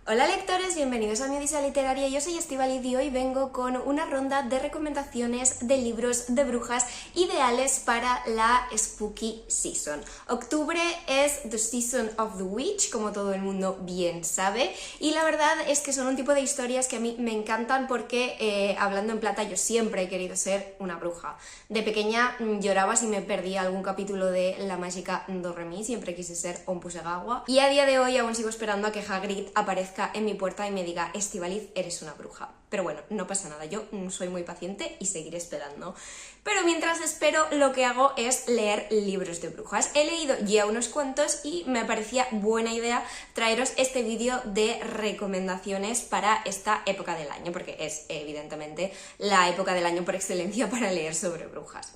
Hola lectores, bienvenidos a mi Odisea Literaria, yo soy Estíbaliz y hoy vengo con una ronda de recomendaciones de libros de brujas ideales para la Spooky Season. Octubre es The Season of the Witch, como todo el mundo bien sabe, y la verdad es que son un tipo de historias que a mí me encantan porque, hablando en plata, yo siempre he querido ser una bruja. De pequeña lloraba si me perdía algún capítulo de La Mágica Doremi, siempre quise ser Onpusegawa, y a día de hoy aún sigo esperando a que Hagrid aparezca en mi puerta y me diga: Estíbaliz, eres una bruja. Pero bueno, no pasa nada, yo soy muy paciente y seguiré esperando. Pero mientras espero, lo que hago es leer libros de brujas. He leído ya unos cuantos y me parecía buena idea traeros este vídeo de recomendaciones para esta época del año, porque es evidentemente la época del año por excelencia para leer sobre brujas.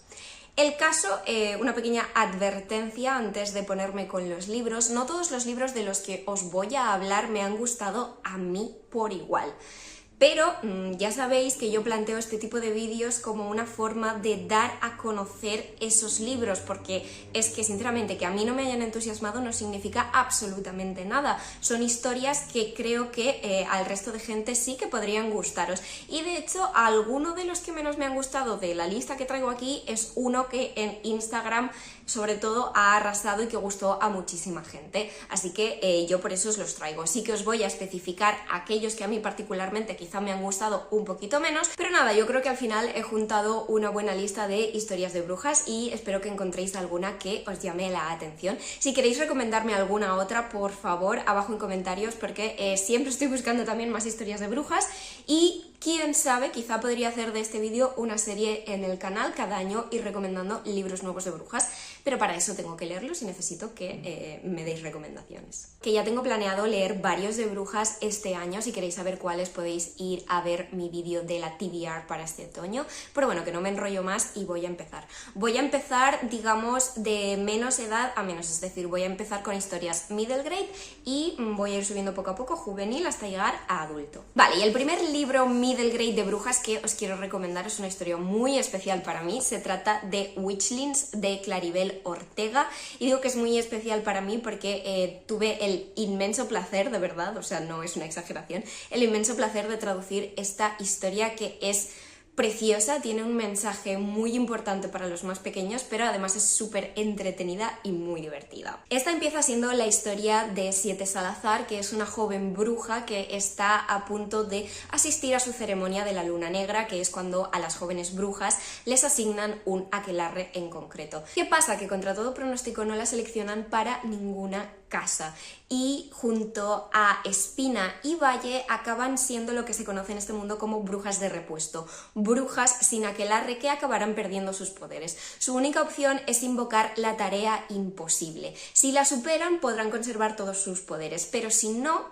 El caso, una pequeña advertencia antes de ponerme con los libros: no todos los libros de los que os voy a hablar me han gustado a mí por igual. Pero ya sabéis que yo planteo este tipo de vídeos como una forma de dar a conocer esos libros, porque es que sinceramente que a mí no me hayan entusiasmado no significa absolutamente nada. Son historias que creo que al resto de gente sí que podrían gustaros. Y de hecho, alguno de los que menos me han gustado de la lista que traigo aquí es uno que en Instagram sobre todo ha arrasado y que gustó a muchísima gente. Así que yo por eso os los traigo. Sí que os voy a especificar aquellos que a mí particularmente quizá me han gustado un poquito menos, pero nada, yo creo que al final he juntado una buena lista de historias de brujas y espero que encontréis alguna que os llame la atención. Si queréis recomendarme alguna otra, por favor, abajo en comentarios, porque siempre estoy buscando también más historias de brujas y quién sabe, quizá podría hacer de este vídeo una serie en el canal cada año ir recomendando libros nuevos de brujas, pero para eso tengo que leerlos y necesito que me deis recomendaciones. Que ya tengo planeado leer varios de brujas este año. Si queréis saber cuáles podéis ir a ver mi vídeo de la TBR para este otoño, pero bueno, que no me enrollo más y voy a empezar. Voy a empezar, digamos, de menos edad a menos, es decir, voy a empezar con historias middle grade y voy a ir subiendo poco a poco juvenil hasta llegar a adulto. Vale, y el primer libro middle grade de brujas que os quiero recomendar es una historia muy especial para mí. Se trata de Witchlings de Claribel Ortega, y digo que es muy especial para mí porque tuve el inmenso placer, de verdad, o sea, no es una exageración, el inmenso placer de traducir esta historia que es preciosa, tiene un mensaje muy importante para los más pequeños, pero además es súper entretenida y muy divertida. Esta empieza siendo la historia de Siete Salazar, que es una joven bruja que está a punto de asistir a su ceremonia de la luna negra, que es cuando a las jóvenes brujas les asignan un aquelarre en concreto. ¿Qué pasa? Que contra todo pronóstico no la seleccionan para ninguna casa y junto a Espina y Valle acaban siendo lo que se conoce en este mundo como brujas de repuesto, brujas sin aquelarre que acabarán perdiendo sus poderes. Su única opción es invocar la tarea imposible. Si la superan podrán conservar todos sus poderes, pero si no,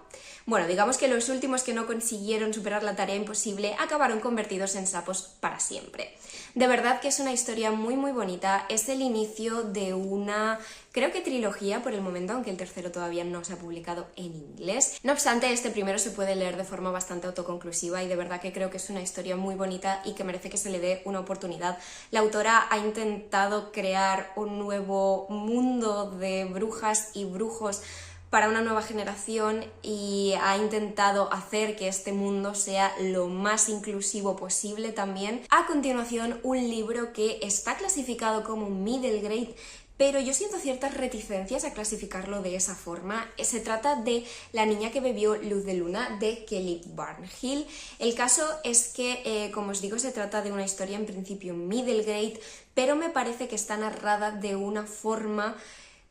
bueno, digamos que los últimos que no consiguieron superar la tarea imposible acabaron convertidos en sapos para siempre. De verdad que es una historia muy muy bonita, es el inicio de una, creo que trilogía por el momento, aunque el tercero todavía no se ha publicado en inglés. No obstante, este primero se puede leer de forma bastante autoconclusiva y de verdad que creo que es una historia muy bonita y que merece que se le dé una oportunidad. La autora ha intentado crear un nuevo mundo de brujas y brujos para una nueva generación y ha intentado hacer que este mundo sea lo más inclusivo posible también. A continuación, un libro que está clasificado como middle grade, pero yo siento ciertas reticencias a clasificarlo de esa forma. Se trata de La niña que bebió luz de luna de Kelly Barnhill. El caso es que, como os digo, se trata de una historia en principio middle grade, pero me parece que está narrada de una forma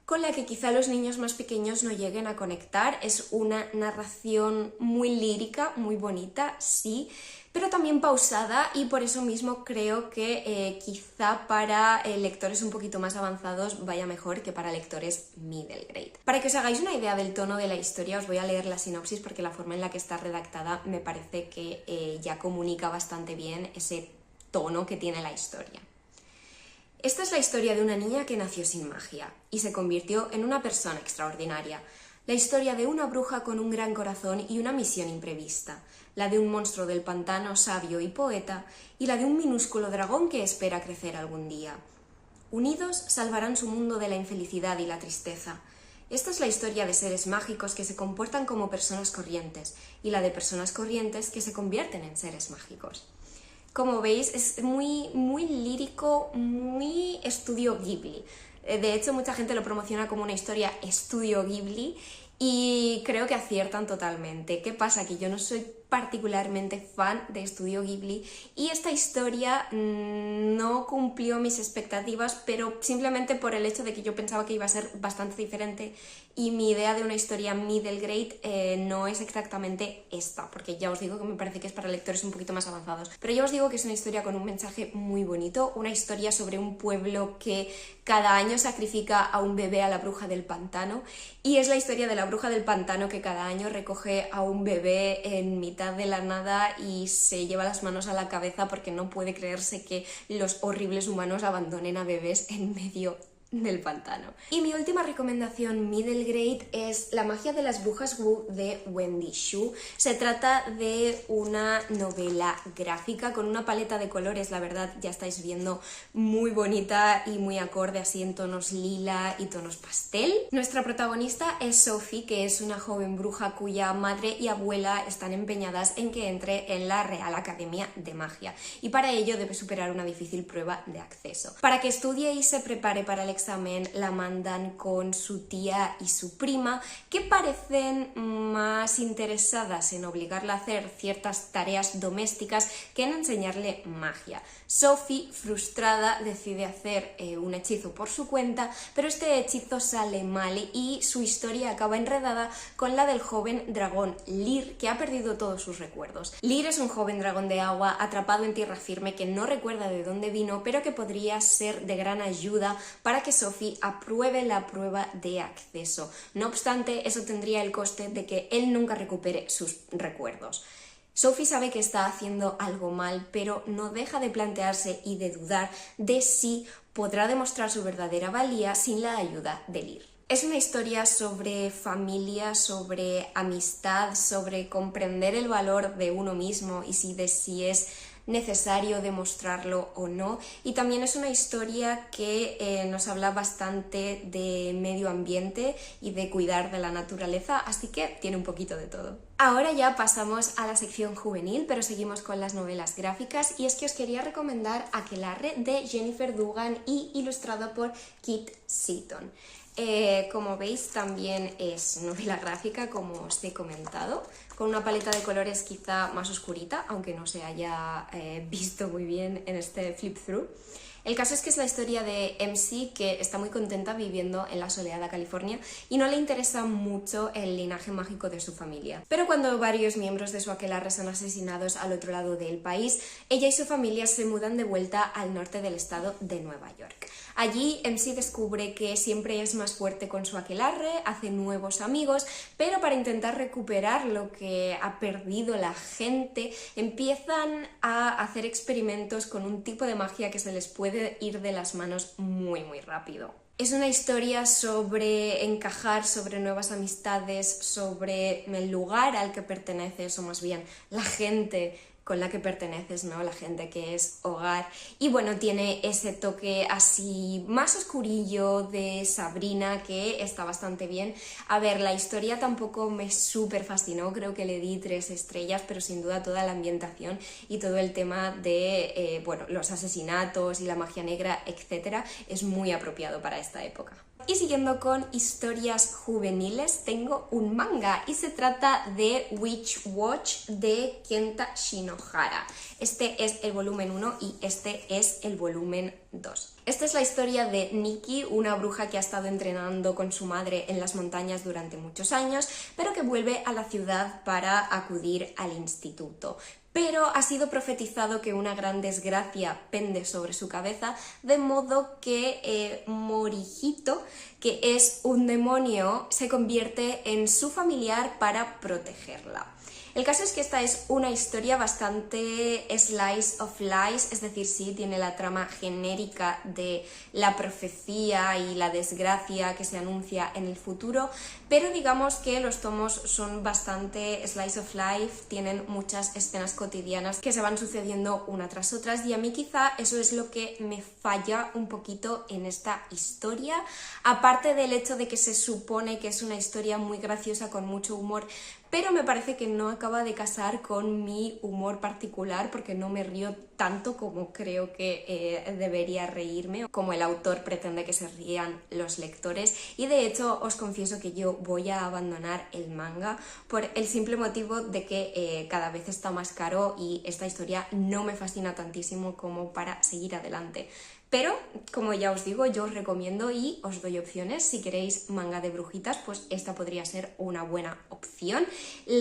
con la que quizá los niños más pequeños no lleguen a conectar. Es una narración muy lírica, muy bonita, sí, pero también pausada, y por eso mismo creo que quizá para lectores un poquito más avanzados vaya mejor que para lectores middle grade. Para que os hagáis una idea del tono de la historia, os voy a leer la sinopsis porque la forma en la que está redactada me parece que ya comunica bastante bien ese tono que tiene la historia. Esta es la historia de una niña que nació sin magia y se convirtió en una persona extraordinaria. La historia de una bruja con un gran corazón y una misión imprevista. La de un monstruo del pantano sabio y poeta, y la de un minúsculo dragón que espera crecer algún día. Unidos salvarán su mundo de la infelicidad y la tristeza. Esta es la historia de seres mágicos que se comportan como personas corrientes y la de personas corrientes que se convierten en seres mágicos. Como veis, es muy lírico, muy estudio Ghibli. De hecho, mucha gente lo promociona como una historia estudio Ghibli y creo que aciertan totalmente. ¿Qué pasa? Que yo no soy particularmente fan de Estudio Ghibli y esta historia no cumplió mis expectativas, pero simplemente por el hecho de que yo pensaba que iba a ser bastante diferente y mi idea de una historia middle grade no es exactamente esta, porque ya os digo que me parece que es para lectores un poquito más avanzados, pero ya os digo que es una historia con un mensaje muy bonito, una historia sobre un pueblo que cada año sacrifica a un bebé a la bruja del pantano, y es la historia de la bruja del pantano que cada año recoge a un bebé en mitad de la nada y se lleva las manos a la cabeza porque no puede creerse que los horribles humanos abandonen a bebés en medio del pantano. Y mi última recomendación middle grade es La magia de las brujas Wu de Wendy Xu. Se trata de una novela gráfica con una paleta de colores, la verdad ya estáis viendo, muy bonita y muy acorde, así en tonos lila y tonos pastel. Nuestra protagonista es Sophie, que es una joven bruja cuya madre y abuela están empeñadas en que entre en la Real Academia de Magia y para ello debe superar una difícil prueba de acceso. Para que estudie y se prepare para el examen la mandan con su tía y su prima, que parecen más interesadas en obligarla a hacer ciertas tareas domésticas que en enseñarle magia. Sophie, frustrada, decide hacer un hechizo por su cuenta, pero este hechizo sale mal y su historia acaba enredada con la del joven dragón Lear, que ha perdido todos sus recuerdos. Lear es un joven dragón de agua atrapado en tierra firme que no recuerda de dónde vino, pero que podría ser de gran ayuda para que Sophie apruebe la prueba de acceso. No obstante, eso tendría el coste de que él nunca recupere sus recuerdos. Sophie sabe que está haciendo algo mal, pero no deja de plantearse y de dudar de si podrá demostrar su verdadera valía sin la ayuda de Lear. Es una historia sobre familia, sobre amistad, sobre comprender el valor de uno mismo y si es necesario demostrarlo o no, y también es una historia que nos habla bastante de medio ambiente y de cuidar de la naturaleza, así que tiene un poquito de todo. Ahora ya pasamos a la sección juvenil, pero seguimos con las novelas gráficas, y es que os quería recomendar Aquelarre de Jennifer Dugan y ilustrado por Kit Seaton. Como veis, también es novela gráfica, como os he comentado, con una paleta de colores quizá más oscurita, aunque no se haya visto muy bien en este flip through. El caso es que es la historia de MC, que está muy contenta viviendo en la soleada California y no le interesa mucho el linaje mágico de su familia. Pero cuando varios miembros de su aquelarre son asesinados al otro lado del país, ella y su familia se mudan de vuelta al norte del estado de Nueva York. Allí MC descubre que siempre es más fuerte con su aquelarre, hace nuevos amigos, pero para intentar recuperar lo que ha perdido la gente, empiezan a hacer experimentos con un tipo de magia que se les puede ir de las manos muy rápido. Es una historia sobre encajar, sobre nuevas amistades, sobre el lugar al que perteneces, o más bien la gente con la que perteneces, ¿no? La gente que es hogar. Y bueno, tiene ese toque así más oscurillo de Sabrina que está bastante bien. A ver, la historia tampoco me súper fascinó, creo que le di 3 estrellas, pero sin duda toda la ambientación y todo el tema de los asesinatos y la magia negra, etcétera, es muy apropiado para esta época. Y siguiendo con historias juveniles, tengo un manga y se trata de Witch Watch de Kenta Shinohara. Este es el volumen 1 y este es el volumen 2. Esta es la historia de Nikki, una bruja que ha estado entrenando con su madre en las montañas durante muchos años, pero que vuelve a la ciudad para acudir al instituto. Pero ha sido profetizado que una gran desgracia pende sobre su cabeza, de modo que Morihito, que es un demonio, se convierte en su familiar para protegerla. El caso es que esta es una historia bastante slice of life, es decir, sí, tiene la trama genérica de la profecía y la desgracia que se anuncia en el futuro, pero digamos que los tomos son bastante slice of life, tienen muchas escenas cotidianas cotidianas que se van sucediendo una tras otras, y a mí quizá eso es lo que me falla un poquito en esta historia, aparte del hecho de que se supone que es una historia muy graciosa con mucho humor, pero me parece que no acaba de casar con mi humor particular, porque no me río tanto como creo que debería reírme, como el autor pretende que se rían los lectores. Y de hecho os confieso que yo voy a abandonar el manga por el simple motivo de que cada vez está más caro y esta historia no me fascina tantísimo como para seguir adelante. Pero, como ya os digo, yo os recomiendo y os doy opciones. Si queréis manga de brujitas, pues esta podría ser una buena opción.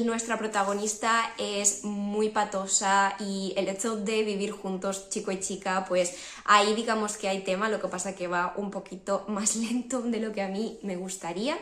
Nuestra protagonista es muy patosa y el hecho de vivir juntos, chico y chica, pues ahí digamos que hay tema, lo que pasa que va un poquito más lento de lo que a mí me gustaría.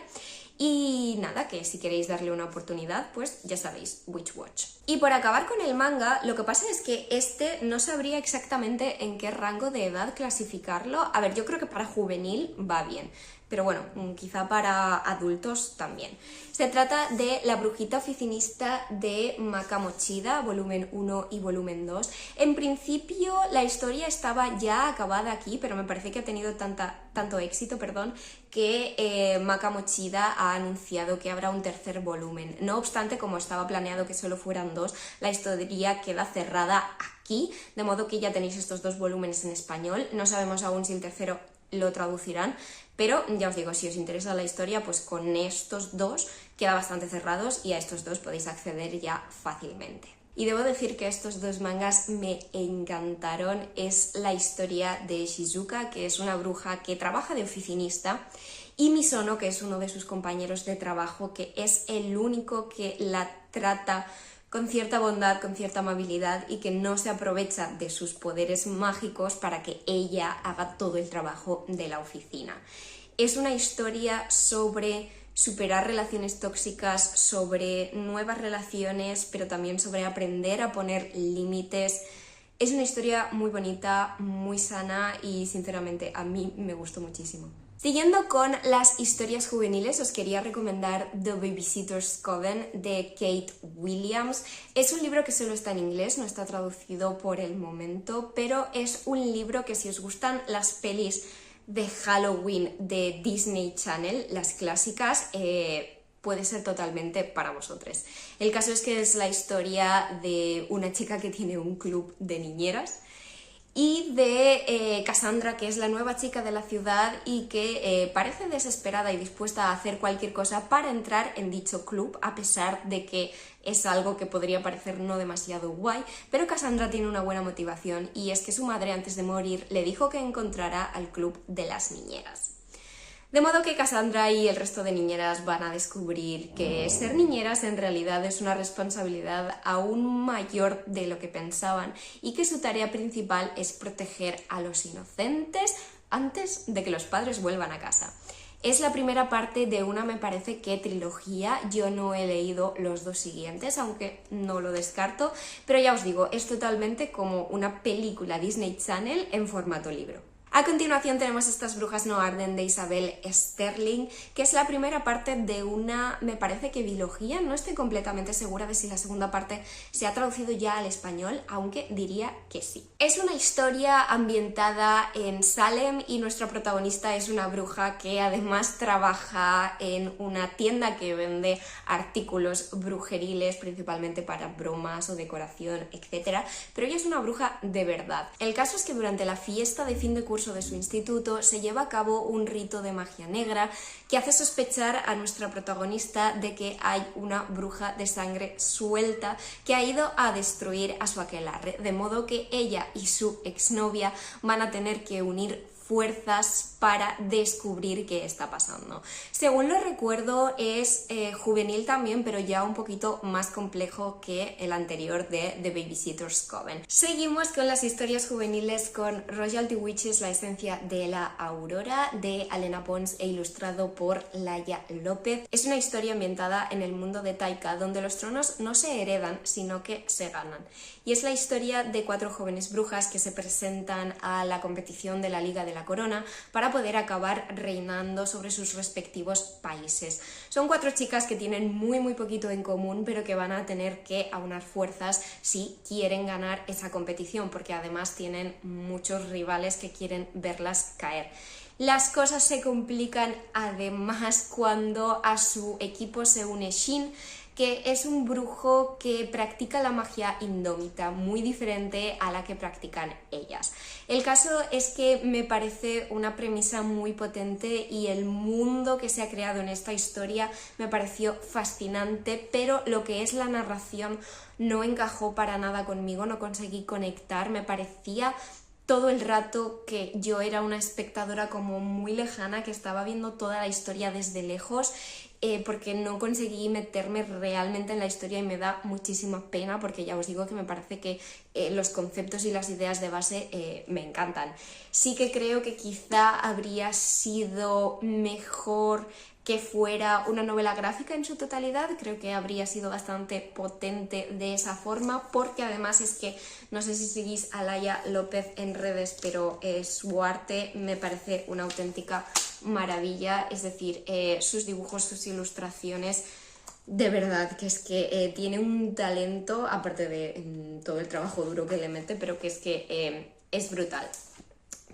Y nada, que si queréis darle una oportunidad, pues ya sabéis, Witch Watch. Y por acabar con el manga, lo que pasa es que este no sabría exactamente en qué rango de edad clasificarlo. A ver, yo creo que para juvenil va bien, pero bueno, quizá para adultos también. Se trata de La brujita oficinista de Maka Mochida, volumen 1 y volumen 2. En principio la historia estaba ya acabada aquí, pero me parece que ha tenido tanto éxito, que Maka Mochida ha anunciado que habrá un tercer volumen. No obstante, como estaba planeado que solo fueran 2, la historia queda cerrada aquí, de modo que ya tenéis estos 2 volúmenes en español. No sabemos aún si el tercero lo traducirán, pero ya os digo, si os interesa la historia, pues con estos 2 queda bastante cerrados y a estos 2 podéis acceder ya fácilmente. Y debo decir que estos 2 mangas me encantaron. Es la historia de Shizuka, que es una bruja que trabaja de oficinista, y Misono, que es uno de sus compañeros de trabajo, que es el único que la trata con cierta bondad, con cierta amabilidad, y que no se aprovecha de sus poderes mágicos para que ella haga todo el trabajo de la oficina. Es una historia sobre superar relaciones tóxicas, sobre nuevas relaciones, pero también sobre aprender a poner límites. Es una historia muy bonita, muy sana y sinceramente a mí me gustó muchísimo. Siguiendo con las historias juveniles, os quería recomendar The Babysitter's Coven de Kate Williams. Es un libro que solo está en inglés, no está traducido por el momento, pero es un libro que si os gustan las pelis de Halloween de Disney Channel, las clásicas, puede ser totalmente para vosotros. El caso es que es la historia de una chica que tiene un club de niñeras y de Cassandra, que es la nueva chica de la ciudad y que parece desesperada y dispuesta a hacer cualquier cosa para entrar en dicho club, a pesar de que es algo que podría parecer no demasiado guay, pero Cassandra tiene una buena motivación, y es que su madre antes de morir le dijo que encontrará al club de las niñeras. De modo que Cassandra y el resto de niñeras van a descubrir que ser niñeras en realidad es una responsabilidad aún mayor de lo que pensaban, y que su tarea principal es proteger a los inocentes antes de que los padres vuelvan a casa. Es la primera parte de una, me parece que trilogía. Yo no he leído los 2 siguientes, aunque no lo descarto, pero ya os digo, es totalmente como una película Disney Channel en formato libro. A continuación tenemos Estas brujas no arden de Isabel Sterling, que es la primera parte de una, me parece que bilogía. No estoy completamente segura de si la segunda parte se ha traducido ya al español, aunque diría que sí. Es una historia ambientada en Salem y nuestra protagonista es una bruja que además trabaja en una tienda que vende artículos brujeriles, principalmente para bromas o decoración, etc. Pero ella es una bruja de verdad. El caso es que durante la fiesta de fin de curso de su instituto se lleva a cabo un rito de magia negra que hace sospechar a nuestra protagonista de que hay una bruja de sangre suelta que ha ido a destruir a su aquelarre, de modo que ella y su exnovia van a tener que unir fuerzas para descubrir qué está pasando. Según lo recuerdo es juvenil también, pero ya un poquito más complejo que el anterior de The Babysitter's Coven. Seguimos con las historias juveniles con Royalty Witches, la esencia de la aurora, de Alena Pons e ilustrado por Laia López. Es una historia ambientada en el mundo de Taika, donde los tronos no se heredan, sino que se ganan. Y es la historia de 4 jóvenes brujas que se presentan a la competición de la Liga de de la corona para poder acabar reinando sobre sus respectivos países. Son 4 chicas que tienen muy poquito en común, pero que van a tener que aunar fuerzas si quieren ganar esa competición, porque además tienen muchos rivales que quieren verlas caer. Las cosas se complican además cuando a su equipo se une Shin, que es un brujo que practica la magia indómita, muy diferente a la que practican ellas. El caso es que me parece una premisa muy potente y el mundo que se ha creado en esta historia me pareció fascinante, pero lo que es la narración no encajó para nada conmigo, no conseguí conectar, me parecía todo el rato que yo era una espectadora como muy lejana, que estaba viendo toda la historia desde lejos, porque no conseguí meterme realmente en la historia y me da muchísima pena, porque ya os digo que me parece que los conceptos y las ideas de base me encantan. Sí que creo que quizá habría sido mejor que fuera una novela gráfica en su totalidad, creo que habría sido bastante potente de esa forma, porque además es que, no sé si seguís a Laia López en redes, pero su arte me parece una auténtica maravilla, es decir, sus dibujos, sus ilustraciones, de verdad que es que tiene un talento, aparte de todo el trabajo duro que le mete, pero que es que es brutal.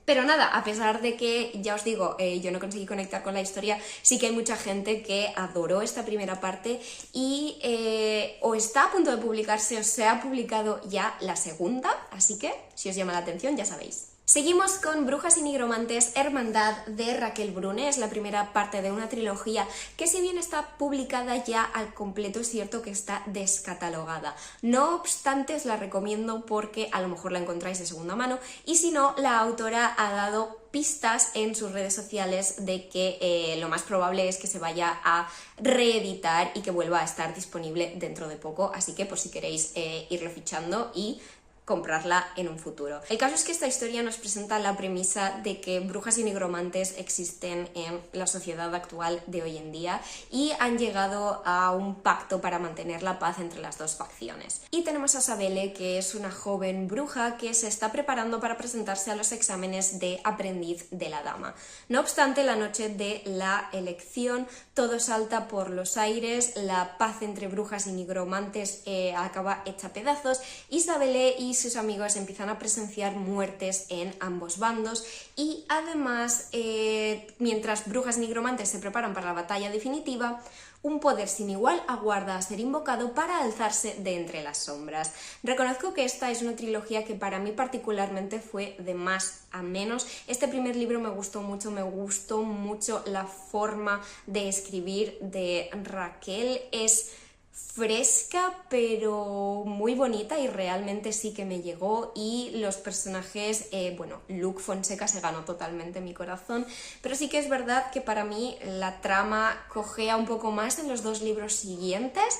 Pero nada, a pesar de que, ya os digo, yo no conseguí conectar con la historia, sí que hay mucha gente que adoró esta primera parte y o está a punto de publicarse o se ha publicado ya la segunda, así que si os llama la atención ya sabéis. Seguimos con Brujas y Nigromantes, Hermandad de Raquel Brune. Es la primera parte de una trilogía que, si bien está publicada ya al completo, es cierto que está descatalogada. No obstante, os la recomiendo porque a lo mejor la encontráis de segunda mano, y si no, la autora ha dado pistas en sus redes sociales de que lo más probable es que se vaya a reeditar y que vuelva a estar disponible dentro de poco, así que por si queréis irlo fichando y comprarla en un futuro. El caso es que esta historia nos presenta la premisa de que brujas y nigromantes existen en la sociedad actual de hoy en día y han llegado a un pacto para mantener la paz entre las dos facciones. Y tenemos a Sabele, que es una joven bruja que se está preparando para presentarse a los exámenes de aprendiz de la dama. No obstante, la noche de la elección todo salta por los aires, la paz entre brujas y nigromantes acaba hecha pedazos y Sabele y sus amigos empiezan a presenciar muertes en ambos bandos y además, mientras brujas y nigromantes se preparan para la batalla definitiva, un poder sin igual aguarda a ser invocado para alzarse de entre las sombras. Reconozco que esta es una trilogía que para mí particularmente fue de más a menos. Este primer libro me gustó mucho la forma de escribir de Raquel. Es fresca pero muy bonita y realmente sí que me llegó, y los personajes, bueno, Luke Fonseca se ganó totalmente mi corazón, pero sí que es verdad que para mí la trama cojea un poco más en los 2 libros siguientes.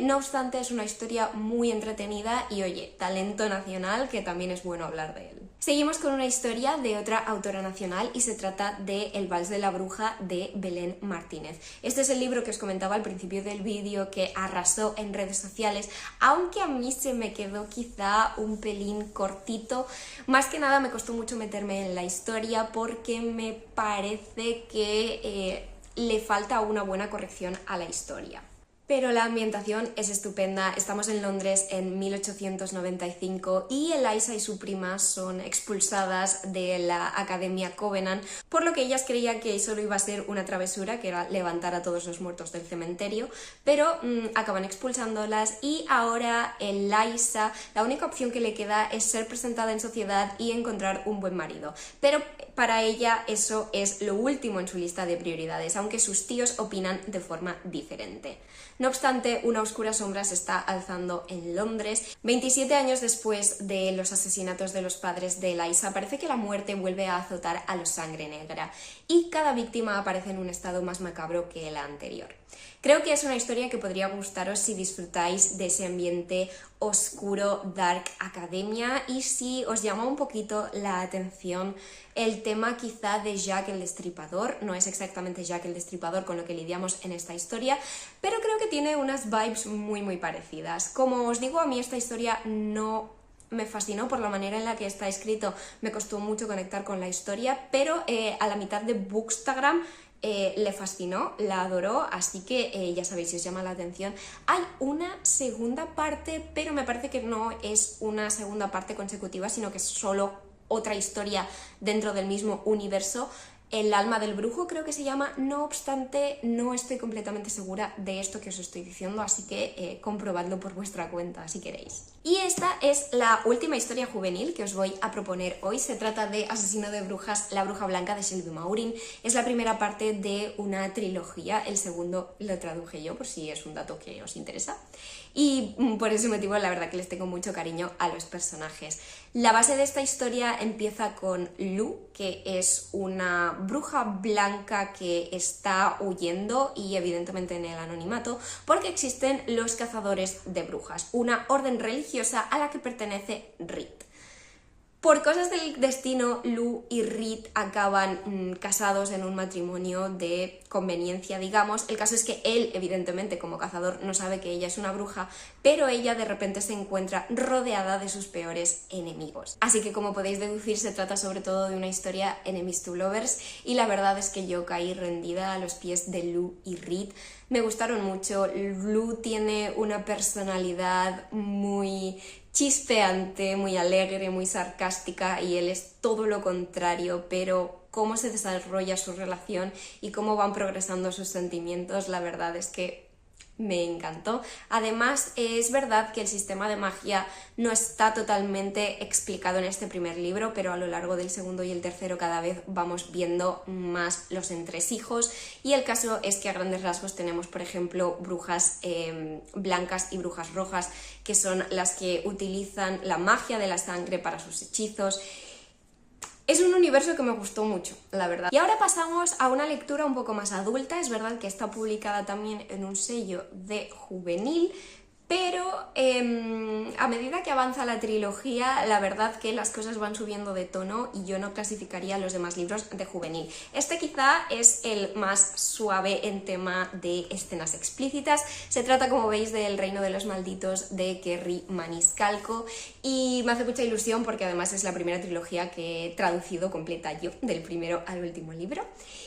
No obstante, es una historia muy entretenida y, oye, talento nacional, que también es bueno hablar de él. Seguimos con una historia de otra autora nacional y se trata de El Vals de la Bruja de Belén Martínez. Este es el libro que os comentaba al principio del vídeo, que arrasó en redes sociales, aunque a mí se me quedó quizá un pelín cortito. Más que nada me costó mucho meterme en la historia porque me parece que le falta una buena corrección a la historia. Pero la ambientación es estupenda. Estamos en Londres en 1895 y Eliza y su prima son expulsadas de la Academia Covenant, por lo que ellas creían que solo iba a ser una travesura, que era levantar a todos los muertos del cementerio, pero acaban expulsándolas y ahora Eliza, la única opción que le queda es ser presentada en sociedad y encontrar un buen marido. Pero para ella eso es lo último en su lista de prioridades, aunque sus tíos opinan de forma diferente. No obstante, una oscura sombra se está alzando en Londres. 27 años después de los asesinatos de los padres de Eliza, parece que la muerte vuelve a azotar a los Sangre Negra y cada víctima aparece en un estado más macabro que la anterior. Creo que es una historia que podría gustaros si disfrutáis de ese ambiente oscuro, dark academia, y si os llama un poquito la atención el tema quizá de Jack el Destripador. No es exactamente Jack el Destripador con lo que lidiamos en esta historia, pero creo que tiene unas vibes muy parecidas. Como os digo, a mí esta historia no me fascinó por la manera en la que está escrito, me costó mucho conectar con la historia, pero a la mitad de Bookstagram le fascinó, la adoró, así que ya sabéis, si os llama la atención. Hay una segunda parte, pero me parece que no es una segunda parte consecutiva, sino que es solo otra historia dentro del mismo universo. El alma del brujo creo que se llama, no obstante no estoy completamente segura de esto que os estoy diciendo, así que comprobadlo por vuestra cuenta si queréis. Y esta es la última historia juvenil que os voy a proponer hoy. Se trata de Asesino de brujas, la bruja blanca de Shelby Maurin. Es la primera parte de una trilogía, el segundo lo traduje yo por si es un dato que os interesa. Y por ese motivo la verdad que les tengo mucho cariño a los personajes. La base de esta historia empieza con Lou, que es una bruja blanca que está huyendo y evidentemente en el anonimato porque existen los cazadores de brujas, una orden religiosa a la que pertenece Reed. Por cosas del destino, Lou y Reed acaban casados en un matrimonio de conveniencia, digamos. El caso es que él, evidentemente, como cazador, no sabe que ella es una bruja, pero ella de repente se encuentra rodeada de sus peores enemigos. Así que, como podéis deducir, se trata sobre todo de una historia enemies to lovers, y la verdad es que yo caí rendida a los pies de Lou y Reed. Me gustaron mucho. Lou tiene una personalidad muy chispeante, muy alegre, muy sarcástica, y él es todo lo contrario, pero cómo se desarrolla su relación y cómo van progresando sus sentimientos, la verdad es que me encantó. Además, es verdad que el sistema de magia no está totalmente explicado en este primer libro, pero a lo largo del segundo y el tercero cada vez vamos viendo más los entresijos, y el caso es que a grandes rasgos tenemos, por ejemplo, brujas blancas y brujas rojas, que son las que utilizan la magia de la sangre para sus hechizos. Es un universo que me gustó mucho, la verdad. Y ahora pasamos a una lectura un poco más adulta. Es verdad que está publicada también en un sello de juvenil, pero a medida que avanza la trilogía, la verdad que las cosas van subiendo de tono y yo no clasificaría los demás libros de juvenil. Este quizá es el más suave en tema de escenas explícitas. Se trata, como veis, de El reino de los malditos de Kerri Maniscalco, y me hace mucha ilusión porque además es la primera trilogía que he traducido completa yo, del primero al último libro.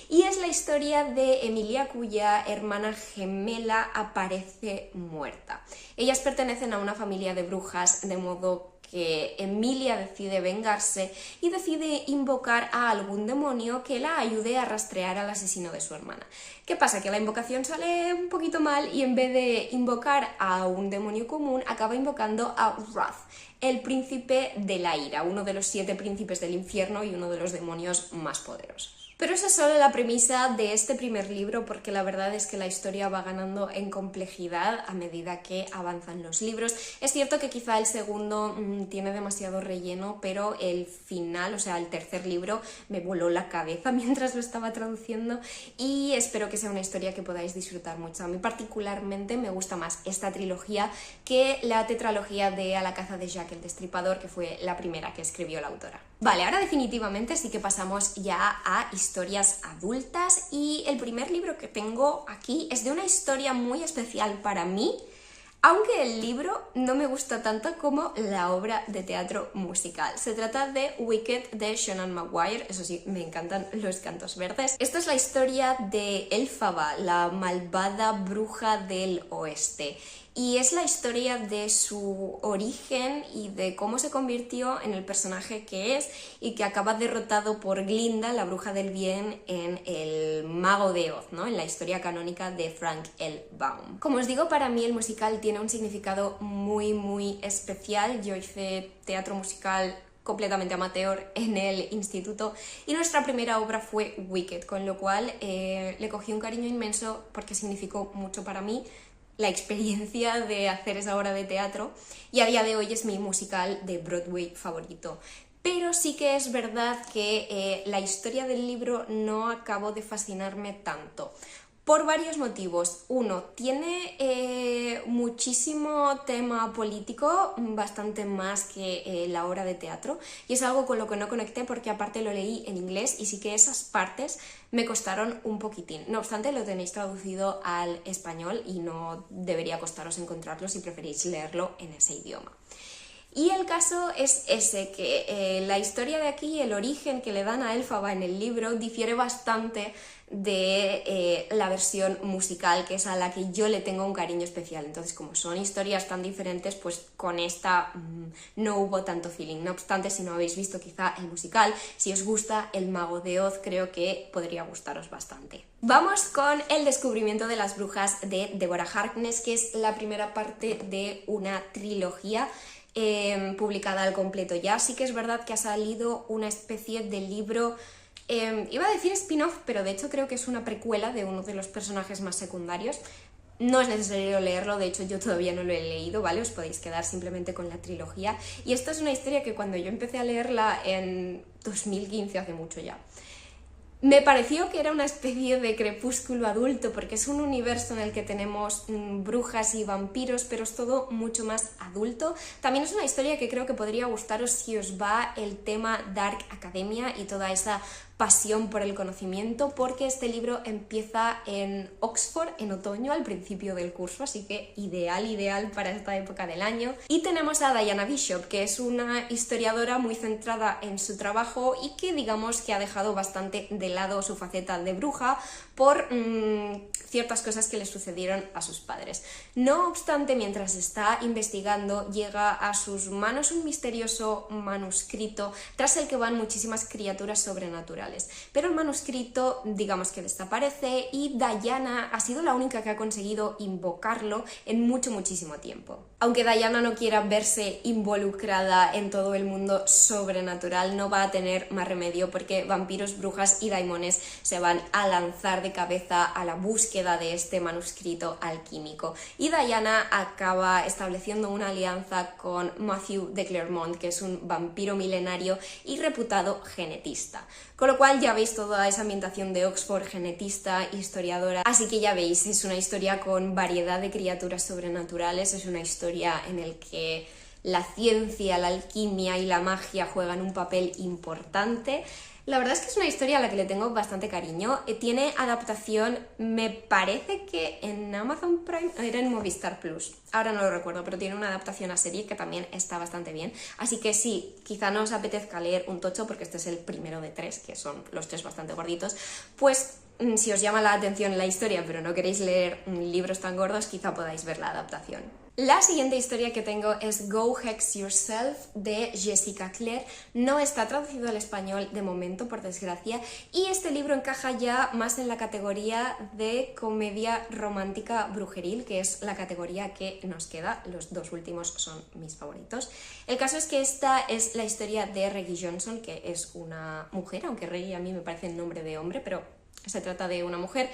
Y es la historia de Emilia, cuya hermana gemela aparece muerta. Ellas pertenecen a una familia de brujas, de modo que Emilia decide vengarse y decide invocar a algún demonio que la ayude a rastrear al asesino de su hermana. ¿Qué pasa? Que la invocación sale un poquito mal y en vez de invocar a un demonio común, acaba invocando a Wrath, el príncipe de la ira, uno de los 7 príncipes del infierno y uno de los demonios más poderosos. Pero esa es solo la premisa de este primer libro, porque la verdad es que la historia va ganando en complejidad a medida que avanzan los libros. Es cierto que quizá el segundo tiene demasiado relleno, pero el final, o sea, el tercer libro, me voló la cabeza mientras lo estaba traduciendo, y espero que sea una historia que podáis disfrutar mucho. A mí particularmente me gusta más esta trilogía que la tetralogía de A la caza de Jack el Destripador, que fue la primera que escribió la autora. Vale, ahora definitivamente sí que pasamos ya a historias adultas, y el primer libro que tengo aquí es de una historia muy especial para mí, aunque el libro no me gusta tanto como la obra de teatro musical. Se trata de Wicked de Seanan Maguire. Eso sí, me encantan los cantos verdes. Esta es la historia de Elphaba, la malvada bruja del oeste. Y es la historia de su origen y de cómo se convirtió en el personaje que es, y que acaba derrotado por Glinda, la bruja del bien, en El Mago de Oz, ¿no? En la historia canónica de Frank L. Baum. Como os digo, para mí el musical tiene un significado muy especial. Yo hice teatro musical completamente amateur en el instituto, y nuestra primera obra fue Wicked, con lo cual le cogí un cariño inmenso porque significó mucho para mí la experiencia de hacer esa obra de teatro, y a día de hoy es mi musical de Broadway favorito. Pero sí que es verdad que la historia del libro no acabó de fascinarme tanto, por varios motivos. Uno, tiene muchísimo tema político, bastante más que la obra de teatro, y es algo con lo que no conecté porque aparte lo leí en inglés y sí que esas partes me costaron un poquitín. No obstante, lo tenéis traducido al español y no debería costaros encontrarlo si preferís leerlo en ese idioma. Y el caso es ese, que la historia de aquí, el origen que le dan a Elphaba en el libro, difiere bastante de la versión musical, que es a la que yo le tengo un cariño especial. Entonces, como son historias tan diferentes, pues con esta no hubo tanto feeling. No obstante, si no habéis visto quizá el musical, si os gusta El Mago de Oz, creo que podría gustaros bastante. Vamos con El descubrimiento de las brujas de Deborah Harkness, que es la primera parte de una trilogía publicada al completo ya. Sí que es verdad que ha salido una especie de libro, iba a decir spin-off, pero de hecho creo que es una precuela de uno de los personajes más secundarios. No es necesario leerlo, de hecho yo todavía no lo he leído, ¿vale? Os podéis quedar simplemente con la trilogía. Y esta es una historia que cuando yo empecé a leerla en 2015, hace mucho ya, me pareció que era una especie de crepúsculo adulto, porque es un universo en el que tenemos brujas y vampiros, pero es todo mucho más adulto. También es una historia que creo que podría gustaros si os va el tema Dark Academia y toda esa pasión por el conocimiento, porque este libro empieza en Oxford en otoño, al principio del curso, así que ideal para esta época del año. Y tenemos a Diana Bishop, que es una historiadora muy centrada en su trabajo y que digamos que ha dejado bastante de lado su faceta de bruja por ciertas cosas que le sucedieron a sus padres. No obstante, mientras está investigando, llega a sus manos un misterioso manuscrito tras el que van muchísimas criaturas sobrenaturales. Pero el manuscrito, digamos que desaparece, y Diana ha sido la única que ha conseguido invocarlo en muchísimo tiempo. Aunque Diana no quiera verse involucrada en todo el mundo sobrenatural, no va a tener más remedio, porque vampiros, brujas y daimones se van a lanzar de cabeza a la búsqueda de este manuscrito alquímico. Y Diana acaba estableciendo una alianza con Matthew de Clermont, que es un vampiro milenario y reputado genetista. Con lo cual ya veis toda esa ambientación de Oxford, genetista, historiadora. Así que ya veis, es una historia con variedad de criaturas sobrenaturales, es una historia en la que la ciencia, la alquimia y la magia juegan un papel importante. La verdad es que es una historia a la que le tengo bastante cariño. Tiene adaptación, me parece que en Amazon Prime, era en Movistar Plus, ahora no lo recuerdo, pero tiene una adaptación a serie que también está bastante bien. Así que sí, quizá no os apetezca leer un tocho, porque este es el primero de 3, que son los 3 bastante gorditos, pues si os llama la atención la historia pero no queréis leer libros tan gordos, quizá podáis ver la adaptación. La siguiente historia que tengo es Go Hex Yourself, de Jessica Clare. No está traducido al español de momento, por desgracia, y este libro encaja ya más en la categoría de comedia romántica brujeril, que es la categoría que nos queda. Los 2 últimos son mis favoritos. El caso es que esta es la historia de Reggie Johnson, que es una mujer, aunque Reggie a mí me parece el nombre de hombre, pero se trata de una mujer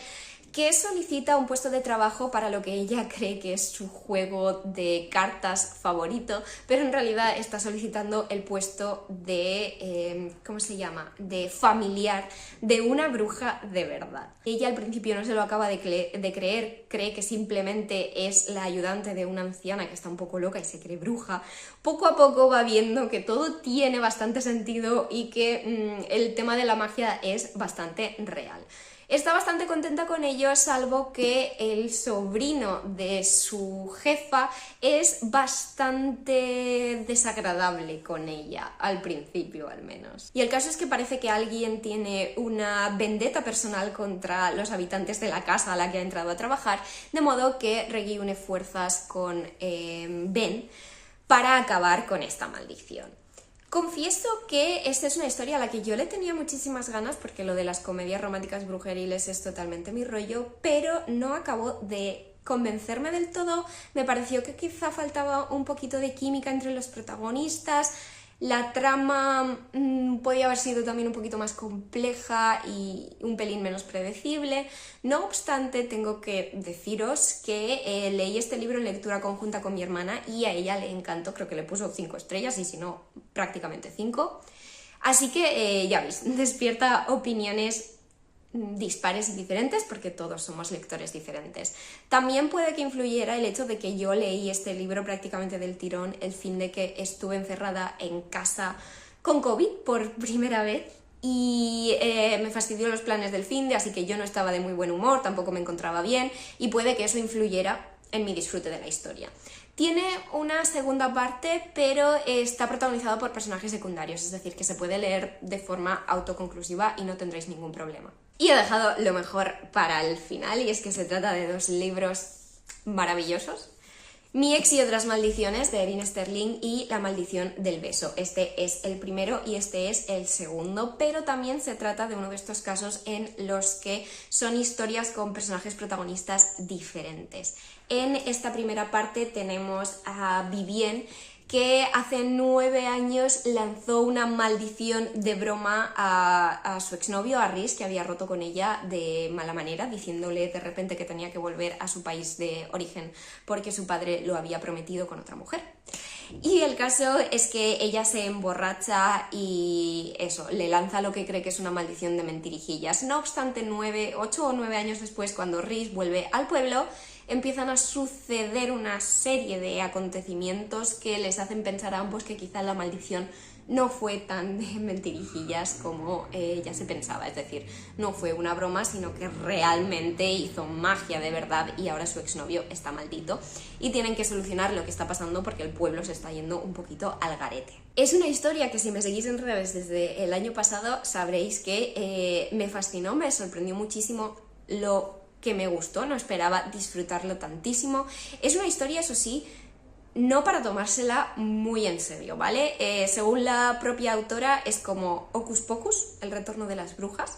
que solicita un puesto de trabajo para lo que ella cree que es su juego de cartas favorito, pero en realidad está solicitando el puesto de, ¿cómo se llama?, de familiar de una bruja de verdad. Ella al principio no se lo acaba de creer, cree que simplemente es la ayudante de una anciana que está un poco loca y se cree bruja. Poco a poco va viendo que todo tiene bastante sentido y que el tema de la magia es bastante real. Está bastante contenta con ello, salvo que el sobrino de su jefa es bastante desagradable con ella, al principio al menos. Y el caso es que parece que alguien tiene una vendetta personal contra los habitantes de la casa a la que ha entrado a trabajar, de modo que Reggie une fuerzas con Ben para acabar con esta maldición. Confieso que esta es una historia a la que yo le tenía muchísimas ganas, porque lo de las comedias románticas brujeriles es totalmente mi rollo, pero no acabó de convencerme del todo. Me pareció que quizá faltaba un poquito de química entre los protagonistas. La trama podía haber sido también un poquito más compleja y un pelín menos predecible. No obstante, tengo que deciros que leí este libro en lectura conjunta con mi hermana y a ella le encantó, creo que le puso 5 estrellas y si no, prácticamente 5. Así que ya veis, despierta opiniones dispares y diferentes, porque todos somos lectores diferentes. También puede que influyera el hecho de que yo leí este libro prácticamente del tirón el fin de que estuve encerrada en casa con COVID por primera vez y me fastidió los planes del finde, así que yo no estaba de muy buen humor, tampoco me encontraba bien y puede que eso influyera en mi disfrute de la historia. Tiene una segunda parte, pero está protagonizado por personajes secundarios, es decir, que se puede leer de forma autoconclusiva y no tendréis ningún problema. Y he dejado lo mejor para el final, y es que se trata de 2 libros maravillosos. Mi ex y otras maldiciones, de Erin Sterling, y La maldición del beso. Este es el primero y este es el segundo, pero también se trata de uno de estos casos en los que son historias con personajes protagonistas diferentes. En esta primera parte tenemos a Vivienne, que hace 9 años lanzó una maldición de broma a su exnovio, a Rhys, que había roto con ella de mala manera, diciéndole de repente que tenía que volver a su país de origen porque su padre lo había prometido con otra mujer. Y el caso es que ella se emborracha y eso, le lanza lo que cree que es una maldición de mentirijillas. No obstante, 8 o 9 años después, cuando Rhys vuelve al pueblo, empiezan a suceder una serie de acontecimientos que les hacen pensar a ambos que quizá la maldición no fue tan de mentirijillas como ya se pensaba, es decir, no fue una broma, sino que realmente hizo magia de verdad y ahora su exnovio está maldito y tienen que solucionar lo que está pasando porque el pueblo se está yendo un poquito al garete. Es una historia que, si me seguís en redes desde el año pasado, sabréis que me fascinó, me sorprendió muchísimo lo que me gustó, no esperaba disfrutarlo tantísimo. Es una historia, eso sí, no para tomársela muy en serio, ¿vale? Según la propia autora, es como Hocus Pocus, el retorno de las brujas,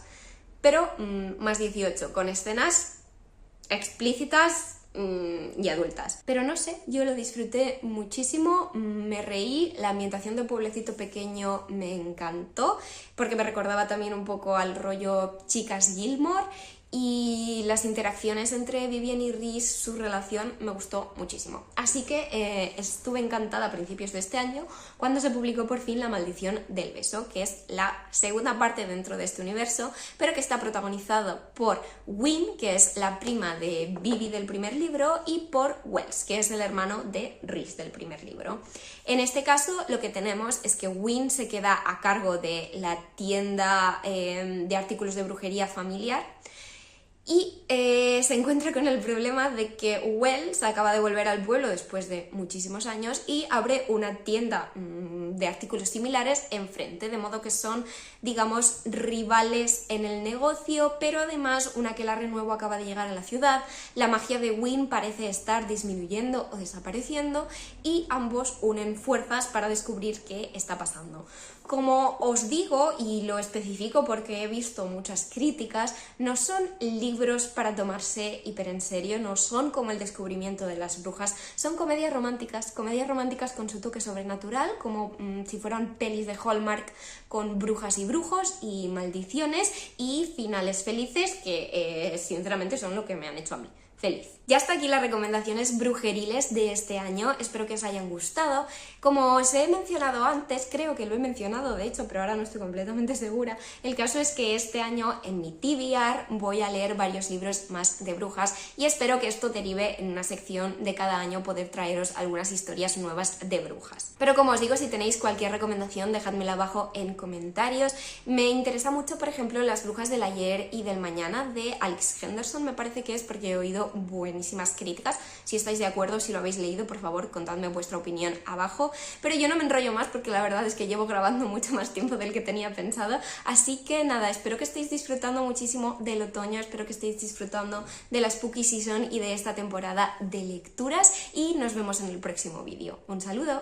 pero más 18, con escenas explícitas y adultas. Pero no sé, yo lo disfruté muchísimo, me reí, la ambientación de un pueblecito pequeño me encantó, porque me recordaba también un poco al rollo Chicas Gilmore, y las interacciones entre Vivienne y Rhys, su relación, me gustó muchísimo. Así que estuve encantada a principios de este año cuando se publicó por fin La maldición del beso, que es la segunda parte dentro de este universo, pero que está protagonizado por Wyn, que es la prima de Vivi del primer libro, y por Wells, que es el hermano de Rhys del primer libro. En este caso lo que tenemos es que Wyn se queda a cargo de la tienda de artículos de brujería familiar, y se encuentra con el problema de que Wells acaba de volver al pueblo después de muchísimos años y abre una tienda de artículos similares enfrente, de modo que son, digamos, rivales en el negocio, pero además una que la renuevo acaba de llegar a la ciudad, la magia de Wyn parece estar disminuyendo o desapareciendo y ambos unen fuerzas para descubrir qué está pasando. Como os digo, y lo especifico porque he visto muchas críticas, no son libros para tomarse hiper en serio, no son como El descubrimiento de las brujas, son comedias románticas con su toque sobrenatural, como si fueran pelis de Hallmark con brujas y brujos y maldiciones y finales felices que sinceramente son lo que me han hecho a mí feliz. Ya hasta aquí las recomendaciones brujeriles de este año, espero que os hayan gustado. Como os he mencionado antes, creo que lo he mencionado de hecho, pero ahora no estoy completamente segura, el caso es que este año en mi TBR voy a leer varios libros más de brujas y espero que esto derive en una sección de cada año poder traeros algunas historias nuevas de brujas. Pero como os digo, si tenéis cualquier recomendación, dejádmela abajo en comentarios. Me interesa mucho, por ejemplo, Las brujas del ayer y del mañana de Alex Henderson, me parece que es, porque he oído buenísimas críticas. Si estáis de acuerdo, si lo habéis leído, por favor, contadme vuestra opinión abajo. Pero yo no me enrollo más porque la verdad es que llevo grabando mucho más tiempo del que tenía pensado. Así que nada, espero que estéis disfrutando muchísimo del otoño, espero que estéis disfrutando de la Spooky Season y de esta temporada de lecturas y nos vemos en el próximo vídeo. Un saludo.